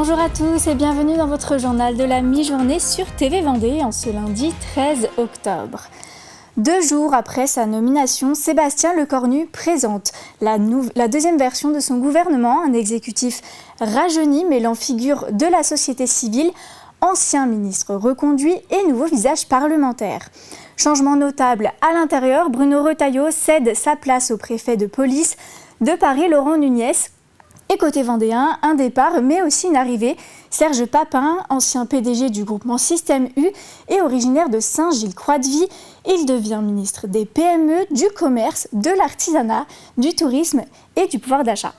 Bonjour à tous et bienvenue dans votre journal de la mi-journée sur TV Vendée en ce lundi 13 octobre. 2 jours après sa nomination, Sébastien Lecornu présente la deuxième version de son gouvernement, un exécutif rajeuni mêlant figures de la société civile, ancien ministre reconduit et nouveau visage parlementaire. Changement notable à l'intérieur, Bruno Retailleau cède sa place au préfet de police de Paris, Laurent Nunez. Et côté vendéen, un départ mais aussi une arrivée. Serge Papin, ancien PDG du groupement Système U et originaire de Saint-Gilles-Croix-de-Vie, il devient ministre des PME, du commerce, de l'artisanat, du tourisme et du pouvoir d'achat.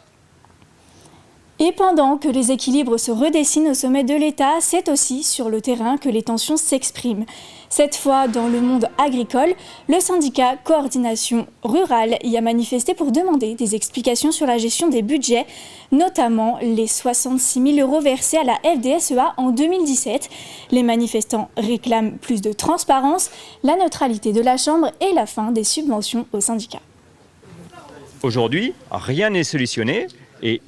Et pendant que les équilibres se redessinent au sommet de l'État, c'est aussi sur le terrain que les tensions s'expriment. Cette fois, dans le monde agricole, le syndicat Coordination Rurale y a manifesté pour demander des explications sur la gestion des budgets, notamment les 66 000 € versés à la FDSEA en 2017. Les manifestants réclament plus de transparence, la neutralité de la Chambre et la fin des subventions aux syndicats. Aujourd'hui, rien n'est solutionné. Et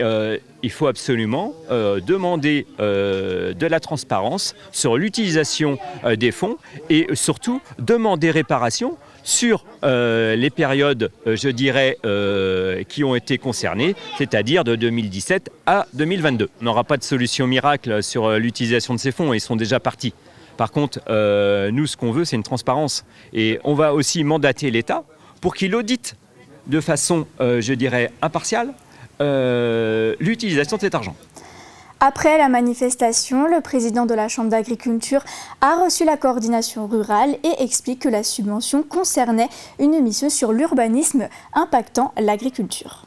il faut absolument demander de la transparence sur l'utilisation des fonds et surtout demander réparation sur les périodes, je dirais, qui ont été concernées, c'est-à-dire de 2017 à 2022. On n'aura pas de solution miracle sur l'utilisation de ces fonds, ils sont déjà partis. Par contre, nous, ce qu'on veut, c'est une transparence. Et on va aussi mandater l'État pour qu'il audite de façon, je dirais, impartiale, l'utilisation de cet argent. Après la manifestation, le président de la Chambre d'agriculture a reçu la coordination rurale et explique que la subvention concernait une mission sur l'urbanisme impactant l'agriculture.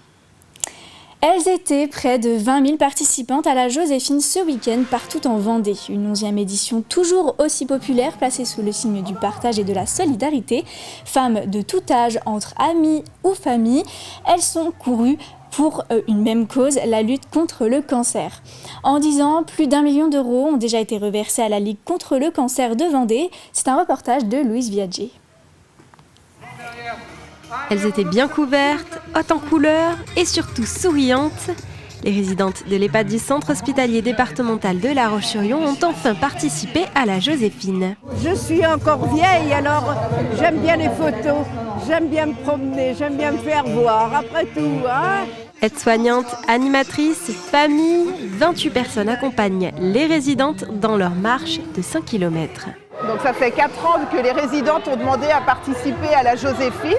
Elles étaient près de 20 000 participantes à la Joséphine ce week-end partout en Vendée. Une 11e édition toujours aussi populaire, placée sous le signe du partage et de la solidarité. Femmes de tout âge, entre amis ou familles, elles sont courues pour une même cause, la lutte contre le cancer. En 10 ans, plus d'1 million € ont déjà été reversés à la Ligue contre le cancer de Vendée. C'est un reportage de Louise Viadger. Elles étaient bien couvertes, hautes en couleurs et surtout souriantes. Les résidentes de l'EHPAD du centre hospitalier départemental de La Roche-sur-Yon ont enfin participé à la Joséphine. Je suis encore vieille, alors j'aime bien les photos, j'aime bien me promener, j'aime bien me faire voir, après tout. Aide-soignante, animatrice, famille, 28 personnes accompagnent les résidentes dans leur marche de 5 km. Donc ça fait 4 ans que les résidentes ont demandé à participer à la Joséphine.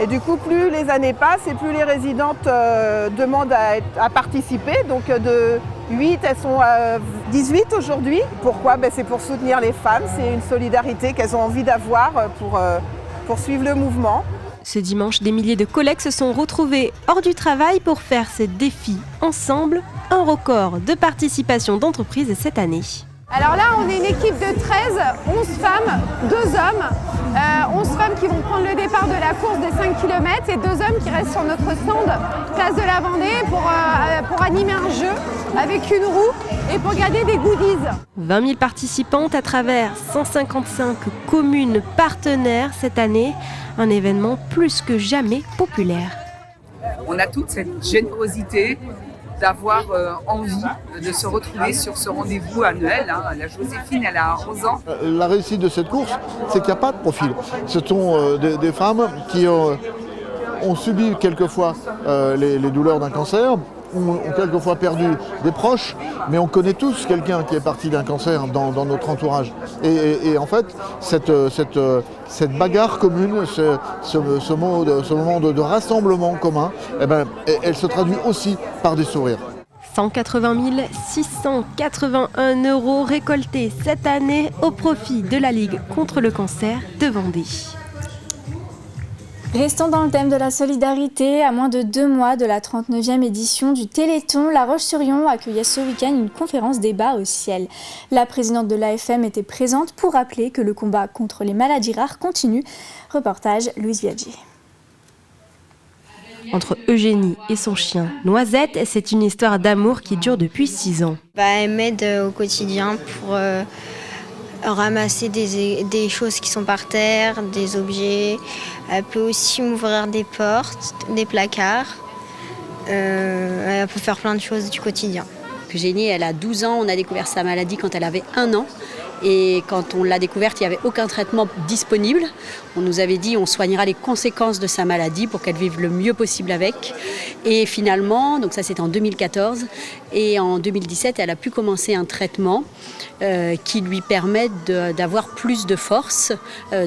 Et du coup, plus les années passent et plus les résidentes demandent à participer. Donc de 8, elles sont à 18 aujourd'hui. Pourquoi ? C'est pour soutenir les femmes. C'est une solidarité qu'elles ont envie d'avoir pour suivre le mouvement. Ce dimanche, des milliers de collègues se sont retrouvés hors du travail pour faire ce défi ensemble. Un record de participation d'entreprises cette année. Alors là, on est une équipe de 13, 11 femmes, 2 hommes. 11 femmes qui vont prendre le départ de la course des 5 km et 2 hommes qui restent sur notre stand Place de la Vendée pour animer un jeu avec une roue et pour gagner des goodies. 20 000 participantes à travers 155 communes partenaires cette année. Un événement plus que jamais populaire. On a toute cette générosité d'avoir envie de se retrouver sur ce rendez-vous annuel. La Joséphine, elle a 11 ans. La réussite de cette course, c'est qu'il n'y a pas de profil. Ce sont des femmes qui ont subi quelquefois les douleurs d'un cancer, ont quelquefois perdu des proches, mais on connaît tous quelqu'un qui est parti d'un cancer dans notre entourage. Et en fait, cette bagarre commune, ce moment de rassemblement commun, elle se traduit aussi par des sourires. 180 681 € récoltés cette année au profit de la Ligue contre le cancer de Vendée. Restons dans le thème de la solidarité. À moins de 2 mois de la 39e édition du Téléthon, La Roche-sur-Yon accueillait ce week-end une conférence débat au ciel. La présidente de l'AFM était présente pour rappeler que le combat contre les maladies rares continue. Reportage Louise Viadger. Entre Eugénie et son chien Noisette, c'est une histoire d'amour qui dure depuis 6 ans. Elle m'aide au quotidien pour ramasser des choses qui sont par terre, des objets. Elle peut aussi m'ouvrir des portes, des placards. Elle peut faire plein de choses du quotidien. Eugénie, elle a 12 ans, on a découvert sa maladie quand elle avait 1 an. Et quand on l'a découverte, il n'y avait aucun traitement disponible. On nous avait dit on soignera les conséquences de sa maladie pour qu'elle vive le mieux possible avec. Et finalement, donc ça c'était en 2014, et en 2017, elle a pu commencer un traitement qui lui permet d'avoir plus de force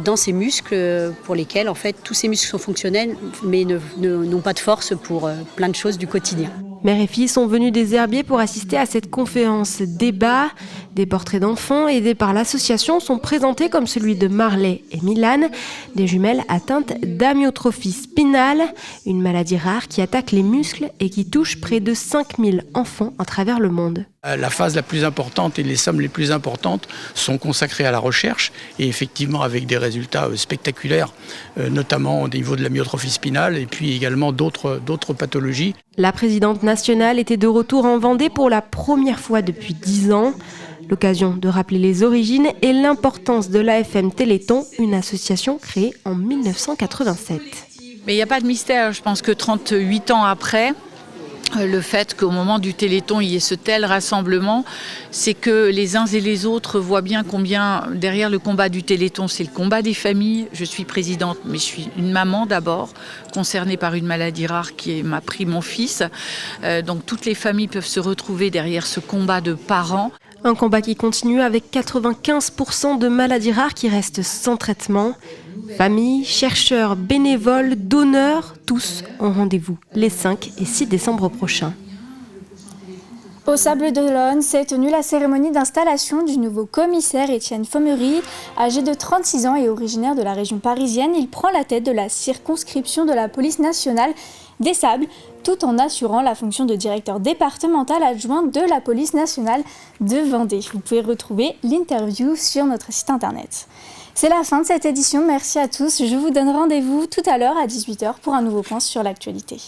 dans ses muscles pour lesquels en fait tous ses muscles sont fonctionnels mais n'ont pas de force pour plein de choses du quotidien. Mère et fille sont venus des Herbiers pour assister à cette conférence débat. Des portraits d'enfants aidés par l'association sont présentés comme celui de Marley et Milan, des jumelles atteintes d'amyotrophie spinale, une maladie rare qui attaque les muscles et qui touche près de 5000 enfants à travers le monde. La phase la plus importante et les sommes les plus importantes sont consacrées à la recherche et effectivement avec des résultats spectaculaires, notamment au niveau de l'amyotrophie spinale et puis également d'autres pathologies. La présidente nationale était de retour en Vendée pour la première fois depuis 10 ans. L'occasion de rappeler les origines et l'importance de l'AFM Téléthon, une association créée en 1987. Mais il n'y a pas de mystère, je pense que 38 ans après, le fait qu'au moment du Téléthon, il y ait ce tel rassemblement, c'est que les uns et les autres voient bien combien derrière le combat du Téléthon, c'est le combat des familles. Je suis présidente, mais je suis une maman d'abord, concernée par une maladie rare qui m'a pris mon fils. Donc toutes les familles peuvent se retrouver derrière ce combat de parents. Un combat qui continue avec 95% de maladies rares qui restent sans traitement. Familles, chercheurs, bénévoles, donneurs, tous ont rendez-vous les 5 et 6 décembre prochains. Au Sable d'Olonne s'est tenue la cérémonie d'installation du nouveau commissaire Étienne Fomery. Âgé de 36 ans et originaire de la région parisienne, il prend la tête de la circonscription de la police nationale des Sables, tout en assurant la fonction de directeur départemental adjoint de la police nationale de Vendée. Vous pouvez retrouver l'interview sur notre site internet. C'est la fin de cette édition, merci à tous. Je vous donne rendez-vous tout à l'heure à 18h pour un nouveau point sur l'actualité.